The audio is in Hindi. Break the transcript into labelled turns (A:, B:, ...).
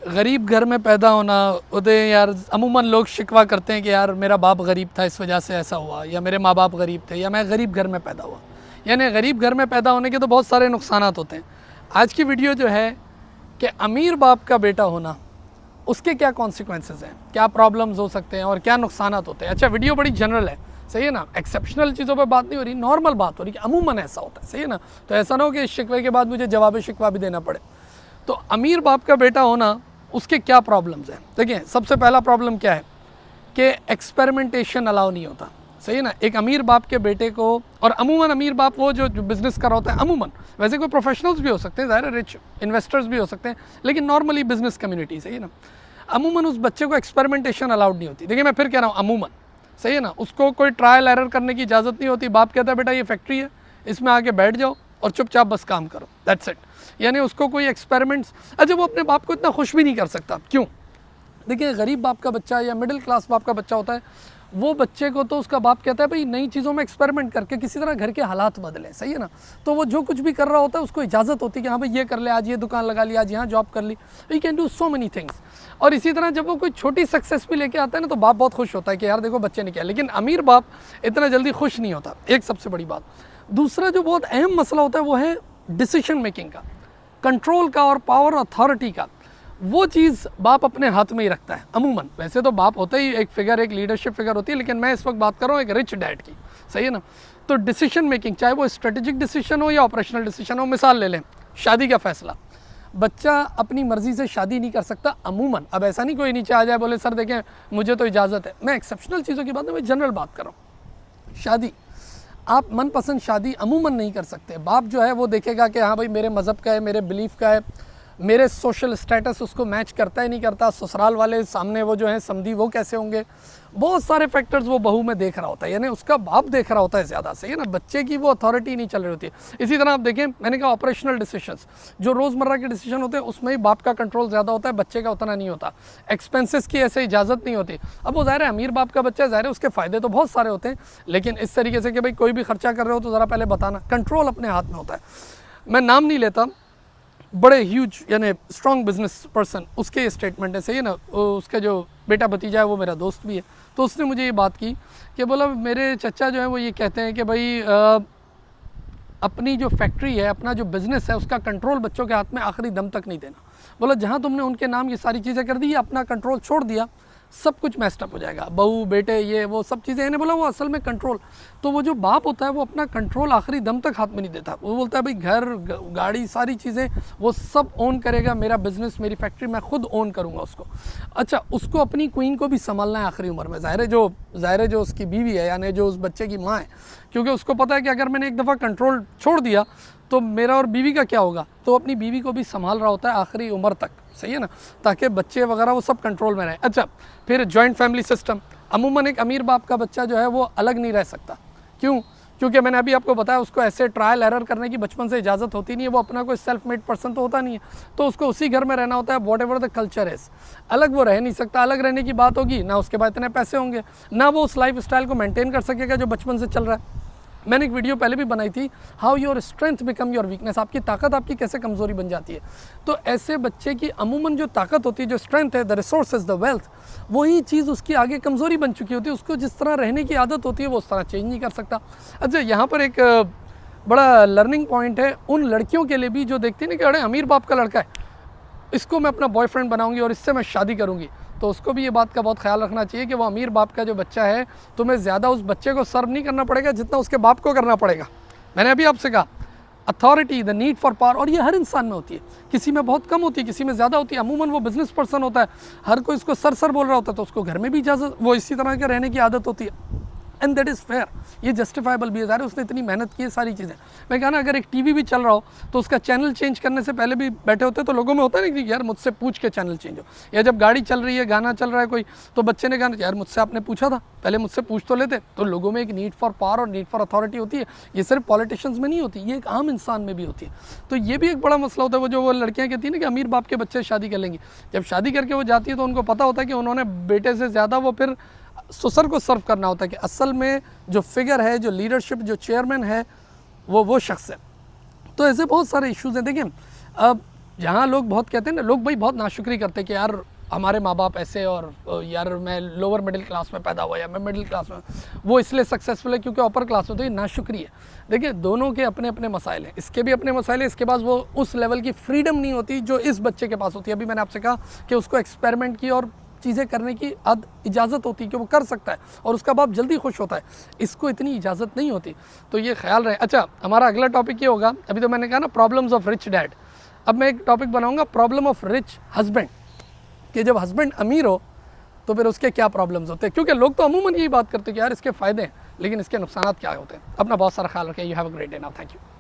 A: गरीब घर में पैदा होना उदय यार, अमूमन लोग शिकवा करते हैं कि यार मेरा बाप गरीब था इस वजह से ऐसा हुआ, या मेरे माँ बाप गरीब थे, या मैं गरीब घर में पैदा हुआ। यानी गरीब घर में पैदा होने के तो बहुत सारे नुकसानात होते हैं। आज की वीडियो जो है कि अमीर बाप का बेटा होना, उसके क्या कॉन्सिक्वेंसेस हैं, क्या प्रॉब्लम्स हो सकते हैं और क्या नुकसानात होते हैं। अच्छा, वीडियो बड़ी जनरल है, सही है ना, एक्सेप्शनल चीज़ों पे बात नहीं हो रही, नॉर्मल बात हो रही कि अमूमन ऐसा होता है, सही है ना। तो ऐसा ना हो कि इस शिकवे के बाद मुझे जवाब शिकवा भी देना पड़े। तो अमीर बाप का बेटा होना, उसके क्या प्रॉब्लम्स हैं। देखिए, सबसे पहला प्रॉब्लम क्या है कि एक्सपेरिमेंटेशन अलाउ नहीं होता, सही है ना। एक अमीर बाप के बेटे को, और अमूमन अमीर बाप वो जो बिज़नेस कर रहा होता है, अमूमन, वैसे कोई प्रोफेशनल्स भी हो सकते हैं, ज़ाहिर है रिच इन्वेस्टर्स भी हो सकते हैं, लेकिन नॉर्मली बिज़नेस कम्युनिटी, सही है ना, अमूमन उस बच्चे को एक्सपेरिमेंटेशन अलाउड नहीं होती। देखिए, मैं फिर कह रहा हूँ अमूमन, सही है ना, उसको कोई ट्रायल एरर करने की इजाज़त नहीं होती। बाप कहता है बेटा ये फैक्ट्री है, इसमें आके बैठ जाओ और चुपचाप बस काम करो, दैट्स इट। यानी उसको कोई एक्सपेरिमेंट्स, अच्छा वो अपने बाप को इतना खुश भी नहीं कर सकता। क्यों? देखिए, गरीब बाप का बच्चा या मिडिल क्लास बाप का बच्चा होता है, वो बच्चे को तो उसका बाप कहता है भाई नई चीज़ों में एक्सपेरिमेंट करके किसी तरह घर के हालात बदले, सही है ना। तो वो जो कुछ भी कर रहा होता है उसको इजाज़त होती है कि हाँ भाई ये कर ले, आज ये दुकान लगा ली, आज यहाँ जॉब कर ली, you can do so many things. और इसी तरह जब वो कोई छोटी सक्सेस भी लेके आता है ना, तो बाप बहुत खुश होता है कि यार देखो बच्चे ने किया। लेकिन अमीर बाप इतना जल्दी खुश नहीं होता, एक सबसे बड़ी बात। दूसरा जो बहुत अहम मसला होता है वो है डिसीजन मेकिंग का, कंट्रोल का और पावर अथॉरिटी का। वो चीज़ बाप अपने हाथ में ही रखता है अमूमन। वैसे तो बाप होता ही एक फिगर, एक लीडरशिप फिगर होती है, लेकिन मैं इस वक्त बात कर रहा हूँ एक रिच डैड की, सही है ना। तो डिसीजन मेकिंग, चाहे वो स्ट्रेटेजिक डिसीजन हो या ऑपरेशनल डिसीजन हो। मिसाल ले लें, शादी का फैसला, बच्चा अपनी मर्जी से शादी नहीं कर सकता अमूमन। अब ऐसा नहीं कोई नीचे आ जाए बोले सर देखें मुझे तो इजाज़त है, मैं एक्सेप्शनल चीज़ों की बात नहीं, मैं जनरल बात कर रहा हूँ। शादी, आप मनपसंद शादी अमूमन नहीं कर सकते। बाप जो है वो देखेगा कि हाँ भाई मेरे मज़हब का है, मेरे बिलीफ का है, मेरे सोशल स्टेटस उसको मैच करता है नहीं करता, ससुराल वाले सामने वो जो है समधी वो कैसे होंगे, बहुत सारे फैक्टर्स वो बहू में देख रहा होता है, यानी उसका बाप देख रहा होता है ज़्यादा, सही है ना। बच्चे की वो अथॉरिटी नहीं चल रही होती है। इसी तरह आप देखें, मैंने कहा ऑपरेशनल डिसीजंस, जो रोज़मर्रा के डिसीजन होते हैं उसमें ही बाप का कंट्रोल ज़्यादा होता है, बच्चे का उतना नहीं होता। एक्सपेंसेस की ऐसे इजाज़त नहीं होती। अब वो ज़ाहिर है अमीर बाप का बच्चा, ज़ाहिर है उसके फ़ायदे तो बहुत सारे होते हैं, लेकिन इस तरीके से कि भाई कोई भी खर्चा कर रहे हो तो ज़रा पहले बताना, कंट्रोल अपने हाथ में होता है। मैं नाम नहीं लेता, बड़े ह्यूज यानी स्ट्रॉन्ग बिजनेस पर्सन, उसके स्टेटमेंट है, सही है ना। उसका जो बेटा भतीजा है वो मेरा दोस्त भी है, तो उसने मुझे ये बात की कि बोला मेरे चचा जो है वो ये कहते हैं कि भाई अपनी जो फैक्ट्री है, अपना जो बिज़नेस है, उसका कंट्रोल बच्चों के हाथ में आखिरी दम तक नहीं देना। बोला जहाँ तुमने उनके नाम ये सारी चीज़ें कर दी, अपना कंट्रोल छोड़ दिया, सब कुछ मैस्ड अप हो जाएगा, बहू बेटे ये वो सब चीज़ें। इन्हें बोला वो असल में कंट्रोल, तो वो जो बाप होता है वो अपना कंट्रोल आखिरी दम तक हाथ में नहीं देता। वो बोलता है भाई घर गाड़ी सारी चीज़ें वो सब ओन करेगा, मेरा बिज़नेस मेरी फैक्ट्री मैं खुद ओन करूँगा उसको। अच्छा, उसको अपनी क्वीन को भी संभालना है आखिरी उम्र में। ज़ाहिर है जो उसकी बीवी है, यानी जो उस बच्चे की माँ है, क्योंकि उसको पता है कि अगर मैंने एक दफ़ा कंट्रोल छोड़ दिया तो मेरा और बीवी का क्या होगा, तो अपनी बीवी को भी संभाल रहा होता है आखिरी उम्र तक, सही है ना, ताकि बच्चे वगैरह वो सब कंट्रोल में रहे। अच्छा, फिर जॉइंट फैमिली सिस्टम, अमूमन एक अमीर बाप का बच्चा जो है वो अलग नहीं रह सकता। क्यों? क्योंकि मैंने अभी आपको बताया उसको ऐसे ट्रायल एरर करने की बचपन से इजाज़त होती नहीं है, वो अपना कोई सेल्फ मेड पर्सन तो होता नहीं है, तो उसको उसी घर में रहना होता है, what ever the culture is. अलग वो रह नहीं सकता, अलग रहने की बात होगी ना, उसके बाद इतने पैसे होंगे, ना वो उस लाइफ स्टाइल को मेंटेन कर सकेगा जो बचपन से चल रहा है। मैंने एक वीडियो पहले भी बनाई थी, how your strength become your weakness, आपकी ताकत आपकी कैसे कमज़ोरी बन जाती है। तो ऐसे बच्चे की अमूमन जो ताकत होती है, जो स्ट्रेंथ है, द रिसोर्सेज, द वेल्थ, वही चीज़ उसकी आगे कमज़ोरी बन चुकी होती है। उसको जिस तरह रहने की आदत होती है वो उस तरह चेंज नहीं कर सकता। अच्छा, यहाँ पर एक बड़ा लर्निंग पॉइंट है उन लड़कियों के लिए भी जो देखती है ना कि अरे अमीर बाप का लड़का है, इसको मैं अपना बॉयफ्रेंड बनाऊंगी और इससे मैं शादी करूंगी, तो उसको भी ये बात का बहुत ख्याल रखना चाहिए कि वो अमीर बाप का जो बच्चा है, तुम्हें ज़्यादा उस बच्चे को सर्व नहीं करना पड़ेगा जितना उसके बाप को करना पड़ेगा। मैंने अभी आपसे कहा authority, the need for power, और ये हर इंसान में होती है, किसी में बहुत कम होती है, किसी में ज़्यादा होती है। अमूमन वो बिजनेस पर्सन होता है, हर कोई इसको सर बोल रहा होता है, तो उसको घर में भी इजाज़त, वो इसी तरह के रहने की आदत होती है, एंड दैट इज़ फेयर, ये जस्टिफाइबल भी है। उसने इतनी मेहनत की है सारी चीज़ें। मैं कहा ना, अगर एक टीवी भी चल रहा हो तो उसका चैनल चेंज करने से पहले भी बैठे होते तो लोगों में होता है ना कि यार मुझसे पूछ के चैनल चेंज हो, या जब गाड़ी चल रही है, गाना चल रहा है कोई, तो बच्चे ने कहा यार मुझसे आपने पूछा था, पहले मुझसे पूछ तो लेते। तो लोगों में एक नीड फॉर पावर और नीड फॉर अथॉरिटी होती है, ये सिर्फ पॉलिटिशियंस में नहीं होती, ये एक आम इंसान में भी होती है। तो ये भी एक बड़ा मसला होता है। वो लड़कियाँ कहती हैं ना कि अमीर बाप के बच्चे शादी कर लेंगी, जब शादी करके वो जाती है तो उनको पता होता है कि उन्होंने बेटे से ज़्यादा वो फिर ससुर को सर्व करना होता है, कि असल में जो फिगर है, जो लीडरशिप, जो चेयरमैन है, वो शख्स है। तो ऐसे बहुत सारे इश्यूज़ हैं। देखिए, अब जहाँ लोग बहुत कहते हैं ना, लोग भाई बहुत नाशुक्री करते हैं कि यार हमारे माँ बाप ऐसे, और यार मैं लोअर मिडिल क्लास में पैदा हुआ या मैं मिडिल क्लास में, वो इसलिए सक्सेसफुल है क्योंकि अपर क्लास में, तो ये नाशुक्री है। देखिए दोनों के अपने अपने मसाइल हैं, इसके भी अपने मसाइल हैं, इसके पास वो उस लेवल की फ्रीडम नहीं होती जो इस बच्चे के पास होती है। अभी मैंने आपसे कहा कि उसको एक्सपेरिमेंट की और चीज़ें करने की इजाज़त होती है कि वो कर सकता है और उसका बाप जल्दी खुश होता है, इसको इतनी इजाज़त नहीं होती। तो ये ख्याल रहे। अच्छा, हमारा अगला टॉपिक ये होगा, अभी तो मैंने कहा ना प्रॉब्लम्स ऑफ रिच डैड, अब मैं एक टॉपिक बनाऊंगा प्रॉब्लम ऑफ रिच हस्बैंड, कि जब हस्बैंड अमीर हो तो फिर उसके क्या प्रॉब्लम्स होते हैं, क्योंकि लोग तो अमूमन यही बात करते हैं कि यार इसके फ़ायदे हैं, लेकिन इसके नुकसान क्या होते हैं। अपना बहुत सारा ख्याल रखें। You have a great day now, thank you.